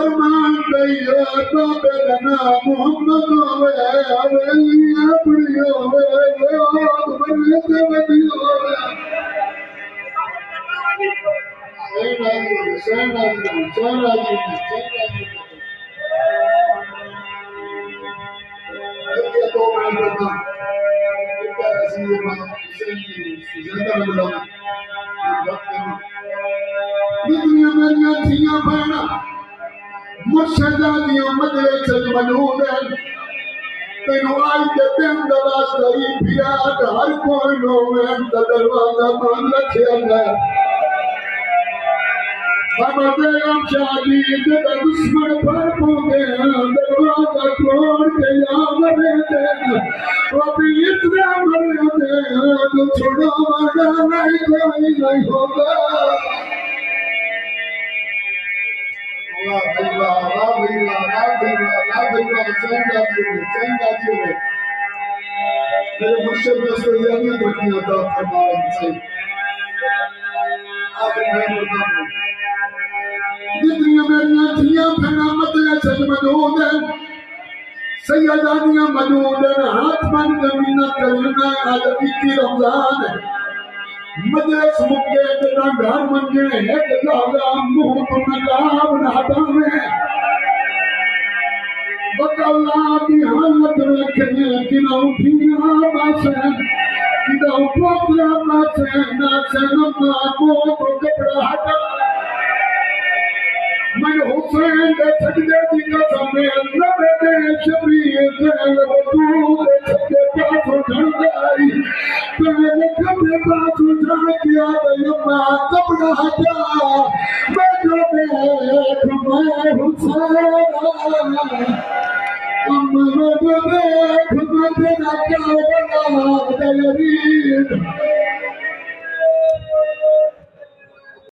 अरमान तैयार बेलना मोहम्मद होवे अवेलिया बुढ़ी होवे बने ते बदी होवे मुर्शदा दिया मदरसे मौजूद है तेनू आई के दिन दरास्ता ही पिया हर कोई लोवे दरवाजा बंद रखिया गया बाबा बेगम शादी के दुश्मन पर पहुंचे दरवाजा तोड़ के या मरे थे वो भी इतना मरे थे तो छोड़ो वाला नहीं कोई नहीं होगा मेरे मुर्शिद में से यानी दुनिया का फरमान चाहिए आखिर में बताऊं जितनी मेरी थियां फना मदरसे मौजूद है सैयदानियां मौजूद है हाथ बन के मिन्नत करना आज 21 रमजान है मदरस मुके तेरा घर मंगे है लागा मुंह तो नकाब ना हटावे बकला की हालत रखे कि ना उठिया बस कि ना पोतरा बस ना सनमा को तो कपड़ा हटा मैं हुसैन दे सजदे दी कसम अल्लाह दे शबीर दे तू दे सजदे पास उठन गई तेरे खबे पास उठा के आ अम्मा कपड़ा हटा मैं जो देख मैं हुसैन अम्मा जो देख मैं तेरा क्या बना दलरी